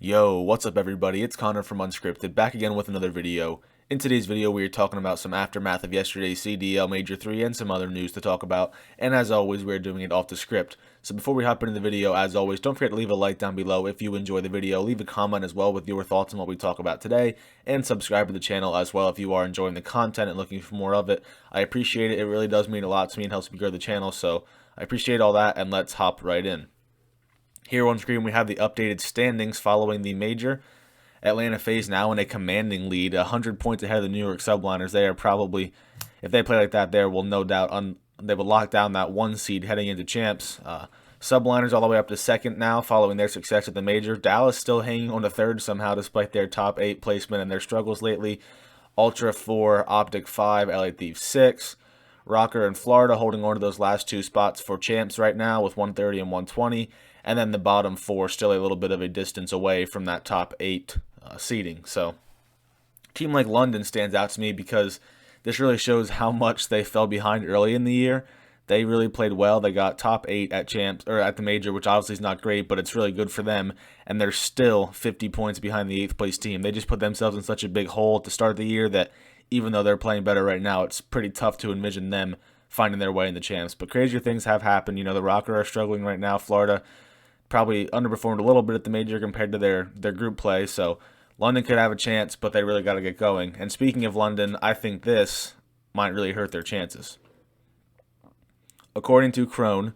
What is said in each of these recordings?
Yo, what's up everybody? It's Connor from Unscripted, back again with another video. In today's video, we are talking about some aftermath of yesterday's CDL Major 3 and some other news to talk about, and as always, we're doing it off the script. So before we hop into the video, as always, don't forget to leave a like down below if you enjoy the video, leave a comment as well with your thoughts on what we talk about today, and subscribe to the channel as well if you are enjoying the content and looking for more of it. I appreciate it, it really does mean a lot to me and helps me grow the channel, so I appreciate all that, and let's hop right in. Here on screen we have the updated standings following the major. Atlanta Phase now in a commanding lead, 100 points ahead of the New York Subliners. They are probably, if they play like that, they will no doubt they will lock down that 1 seed heading into champs. Subliners all the way up to second now, following their success at the major. Dallas still hanging on to third somehow, despite their top 8 placement and their struggles lately. Ultra 4, OpTic 5, LA Thieves 6. Rocker and Florida holding on to those last 2 spots for champs right now with 130 and 120. And then the bottom 4 still a little bit of a distance away from that top 8 seeding. So, a team like London stands out to me because this really shows how much they fell behind early in the year. They really played well. They got top 8 at champs or at the major, which obviously is not great, but it's really good for them. And they're still 50 points behind the 8th place team. They just put themselves in such a big hole at the start of the year that even though they're playing better right now, it's pretty tough to envision them finding their way in the champs. But crazier things have happened. You know, the Rocker are struggling right now. Florida probably underperformed a little bit at the major compared to their group play, so London could have a chance, but they really got to get going. And speaking of London, I think this might really hurt their chances. According to Crone,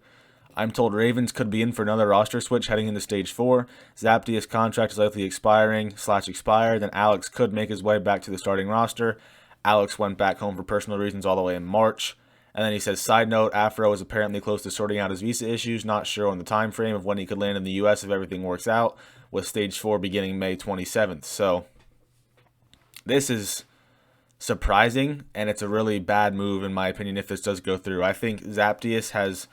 I'm told Ravens could be in for another roster switch heading into Stage 4. Zaptius' contract is likely expired, and Alex could make his way back to the starting roster. Alex went back home for personal reasons all the way in March. And then he says, side note, Afro is apparently close to sorting out his visa issues, not sure on the time frame of when he could land in the U.S. if everything works out, with Stage 4 beginning May 27th. So, this is surprising, and it's a really bad move, in my opinion, if this does go through. I think Zaptius has,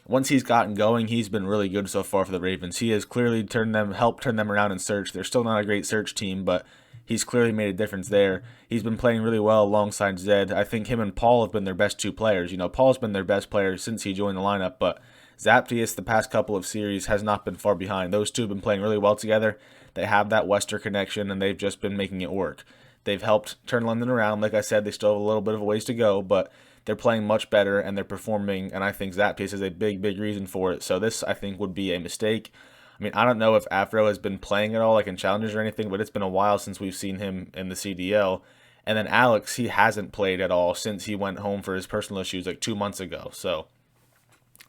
once he's gotten going, he's been really good so far for the Ravens. He has clearly helped turn them around in search. They're still not a great search team, but he's clearly made a difference there. He's been playing really well alongside Zed. I think him and Paul have been their best 2 players. You know, Paul's been their best player since he joined the lineup, but Zaptius, the past couple of series, has not been far behind. Those two have been playing really well together. They have that Western connection, and they've just been making it work. They've helped turn London around. Like I said, they still have a little bit of a ways to go, but they're playing much better, and they're performing, and I think Zaptius is a big, big reason for it. So this, I think, would be a mistake. I mean, I don't know if Afro has been playing at all, like in challenges or anything, but it's been a while since we've seen him in the CDL. And then Alex, he hasn't played at all since he went home for his personal issues like 2 months ago. So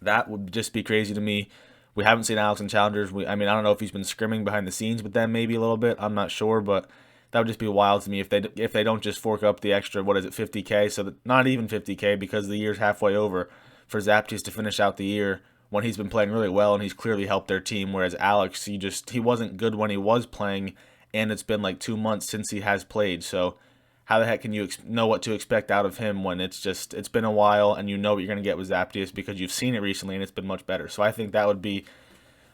that would just be crazy to me. We haven't seen Alex in challengers. I mean, I don't know if he's been scrimming behind the scenes with them maybe a little bit. I'm not sure, but that would just be wild to me if they don't just fork up the extra, 50K? So not even 50K because the year's halfway over for Zaptius to finish out the year when he's been playing really well and he's clearly helped their team, whereas Alex, he wasn't good when he was playing, and it's been like 2 months since he has played. So how the heck can you know what to expect out of him when it's been a while and you know what you're going to get with Zaptius because you've seen it recently and it's been much better. So I think that would be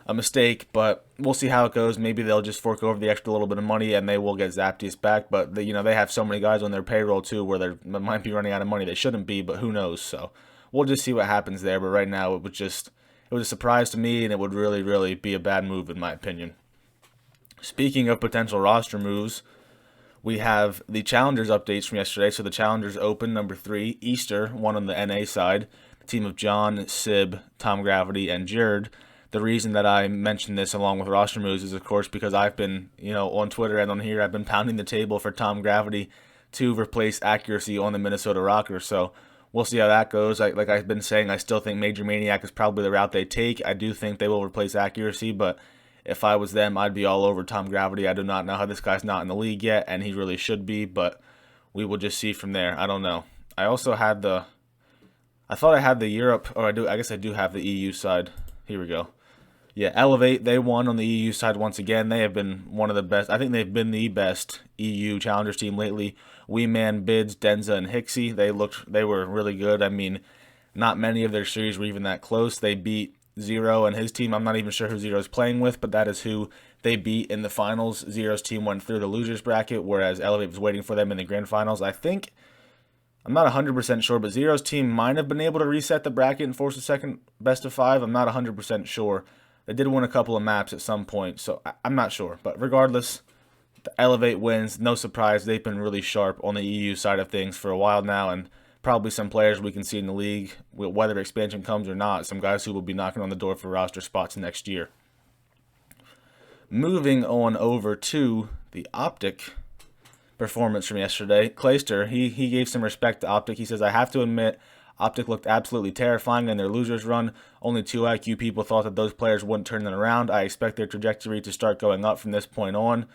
a mistake, but we'll see how it goes. Maybe they'll just fork over the extra little bit of money and they will get Zaptius back, but they have so many guys on their payroll too where they might be running out of money. They shouldn't be, but who knows. So we'll just see what happens there, but right now it was a surprise to me, and it would really, really be a bad move in my opinion. Speaking of potential roster moves, we have the Challengers updates from yesterday. So the Challengers Open number 3, Easter, one on the NA side, the team of John, Sib, Tom Gravity, and Jared. The reason that I mentioned this along with roster moves is, of course, because I've been, on Twitter and on here, I've been pounding the table for Tom Gravity to replace Accuracy on the Minnesota Rocker. So we'll see how that goes. Like I've been saying, I still think Major Maniac is probably the route they take. I do think they will replace Accuracy, but if I was them, I'd be all over Tom Gravity. I do not know how this guy's not in the league yet, and he really should be, but we will just see from there. I don't know. I also had I thought I had the Europe, or I guess I do have the EU side. Here we go. Yeah, Elevate, they won on the EU side once again. They have been one of the best. I think they've been the best EU Challengers team lately. Wee Man, Bids, Denza, and Hixie, they were really good. I mean, not many of their series were even that close. They beat Zero and his team. I'm not even sure who Zero's playing with, but that is who they beat in the finals. Zero's team went through the losers bracket, whereas Elevate was waiting for them in the grand finals. I'm not 100% sure, but Zero's team might have been able to reset the bracket and force a second best of 5. I'm not 100% sure. They did win a couple of maps at some point, so I'm not sure. But regardless, the Elevate wins. No surprise, they've been really sharp on the EU side of things for a while now, and probably some players we can see in the league, whether expansion comes or not, some guys who will be knocking on the door for roster spots next year. Moving on over to the OpTic performance from yesterday, Clayster, he gave some respect to OpTic. He says, I have to admit, OpTic looked absolutely terrifying in their losers run. Only 2 IQ people thought that those players wouldn't turn them around. I expect their trajectory to start going up from this point on.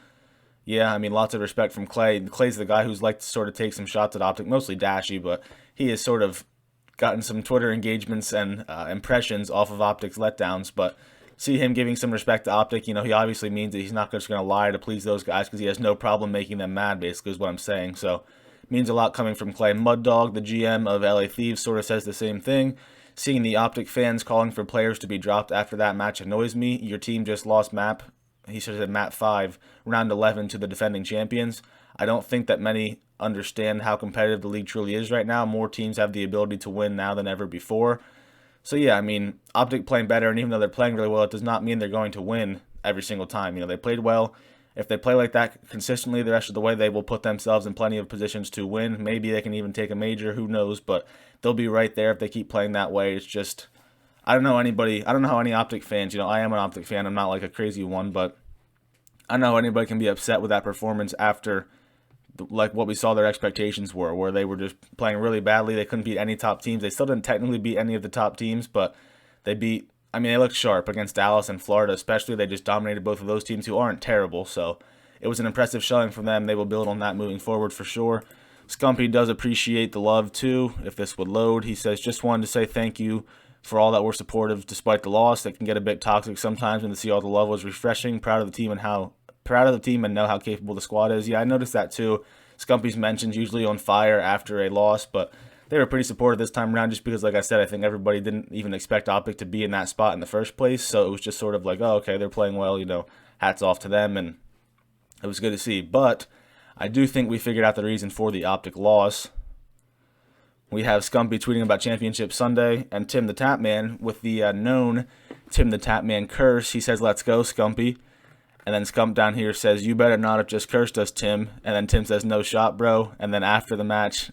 Yeah, I mean, lots of respect from Clay. Clay's the guy who's liked to sort of take some shots at OpTic, mostly Dashy, but he has sort of gotten some Twitter engagements and impressions off of OpTic's letdowns. But see him giving some respect to OpTic, he obviously means that he's not just going to lie to please those guys because he has no problem making them mad, basically, is what I'm saying. So, means a lot coming from Clay. Muddog, the GM of LA Thieves, sort of says the same thing. Seeing the OpTic fans calling for players to be dropped after that match annoys me. Your team just lost map. He should have said map 5, round 11 to the defending champions. I don't think that many understand how competitive the league truly is right now. More teams have the ability to win now than ever before. So yeah, I mean, OpTic playing better, and even though they're playing really well, it does not mean they're going to win every single time. They played well. If they play like that consistently the rest of the way, they will put themselves in plenty of positions to win. Maybe they can even take a major, who knows, but they'll be right there if they keep playing that way. It's just, I don't know how any OpTic fans, I am an OpTic fan, I'm not like a crazy one, but I don't know how anybody can be upset with that performance after like what we saw their expectations were, where they were just playing really badly. They couldn't beat any top teams. They still didn't technically beat any of the top teams, but they looked sharp against Dallas and Florida, especially. They just dominated both of those teams who aren't terrible, so it was an impressive showing from them. They will build on that moving forward for sure. Scumpy does appreciate the love too, if this would load. He says, just wanted to say thank you for all that were supportive despite the loss. It can get a bit toxic sometimes, and to see all the love was refreshing. Proud of the team and know how capable the squad is. Yeah, I noticed that too. Scumpy's mentions usually on fire after a loss, but they were pretty supportive this time around just because, like I said, I think everybody didn't even expect OpTic to be in that spot in the first place, so it was just sort of like, oh, okay, they're playing well, hats off to them, and it was good to see. But I do think we figured out the reason for the OpTic loss. We have Scumpy tweeting about Championship Sunday, and Tim the Tapman with the known Tim the Tapman curse. He says, let's go, Scumpy. And then Scump down here says, you better not have just cursed us, Tim. And then Tim says, no shot, bro. And then after the match,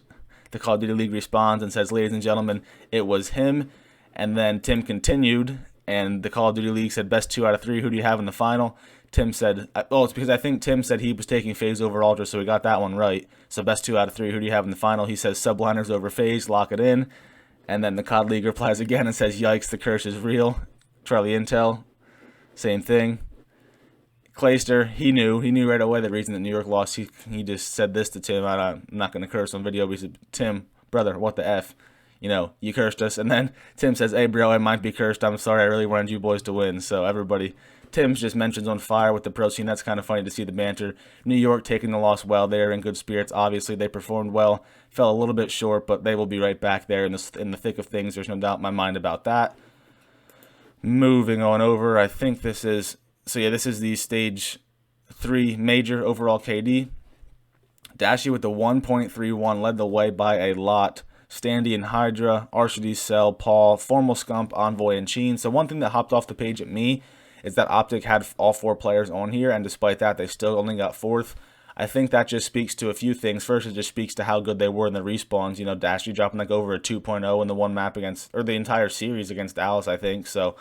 the Call of Duty League responds and says, ladies and gentlemen, it was him. And then Tim continued, and the Call of Duty League said, best 2 out of 3, who do you have in the final? Tim said, it's because I think Tim said he was taking FaZe over Ultra, so we got that one right. So best 2 out of 3, who do you have in the final? He says, Subliners over FaZe, lock it in. And then the COD League replies again and says, yikes, the curse is real. Charlie Intel, same thing. Clayster, he knew right away the reason that New York lost. He just said this to Tim. I'm not going to curse on video, but he said, Tim, brother, what the F? You cursed us. And then Tim says, hey, bro, I might be cursed. I'm sorry. I really wanted you boys to win. So everybody, Tim's just mentions on fire with the pro scene. That's kind of funny to see the banter. New York taking the loss well. They're in good spirits. Obviously, they performed well. Fell a little bit short, but they will be right back there in the thick of things. There's no doubt in my mind about that. Moving on over, I think this is... So yeah, this is the Stage 3 major overall KD. Dashy with the 1.31 led the way by a lot. Standy and Hydra, Arshady, Cell, Paul, Formal Scump, Envoy, and Sheen. So one thing that hopped off the page at me is that OpTic had all 4 players on here, and despite that, they still only got 4th. I think that just speaks to a few things. First, it just speaks to how good they were in the respawns. Dashy dropping like over a 2.0 in the one map against, or the entire series against Dallas, I think. So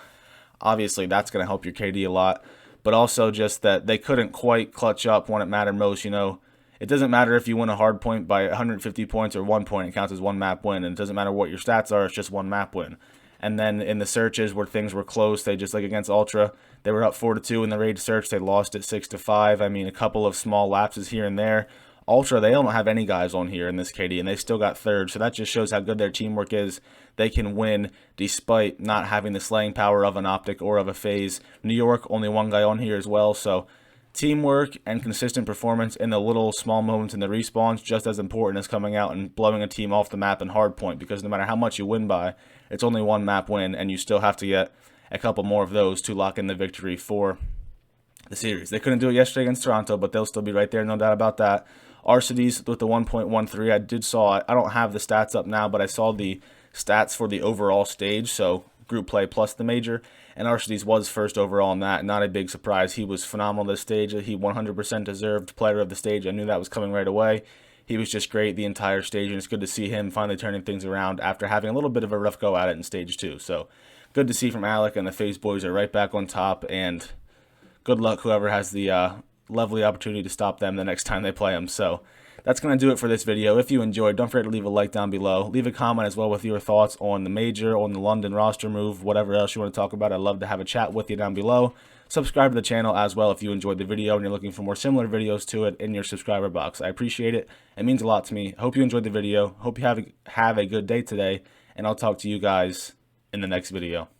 obviously, that's going to help your KD a lot. But also just that they couldn't quite clutch up when it mattered most. It doesn't matter if you win a hard point by 150 points or 1 point. It counts as one map win. And it doesn't matter what your stats are. It's just one map win. And then in the searches where things were close, they just like against Ultra, they were up 4-2 in the raid search. They lost it 6-5. I mean, a couple of small lapses here and there. Ultra, they don't have any guys on here in this KD, and they still got 3rd. So that just shows how good their teamwork is. They can win despite not having the slaying power of an OpTic or of a FaZe. New York, only 1 guy on here as well. So teamwork and consistent performance in the little small moments in the respawns just as important as coming out and blowing a team off the map in hardpoint, because no matter how much you win by, it's only 1 map win, and you still have to get a couple more of those to lock in the victory for the series. They couldn't do it yesterday against Toronto, but they'll still be right there, no doubt about that. Arshades with the 1.13. I don't have the stats up now, but I saw the stats for the overall stage. So group play plus the major, and Arshades was first overall in that. Not a big surprise. He was phenomenal this stage. He 100% deserved player of the stage. I knew that was coming right away. He was just great the entire stage, and it's good to see him finally turning things around after having a little bit of a rough go at it in stage 2. So good to see from Alec, and the FaZe boys are right back on top, and good luck whoever has the lovely opportunity to stop them the next time they play them. So that's going to do it for this video. If you enjoyed, don't forget to leave a like down below. Leave a comment as well with your thoughts on the major, on the London roster move, whatever else you want to talk about. I'd love to have a chat with you down below. Subscribe to the channel as well if you enjoyed the video and you're looking for more similar videos to it in your subscriber box. I appreciate it. It means a lot to me. Hope you enjoyed the video. Hope you have a good day today, and I'll talk to you guys in the next video.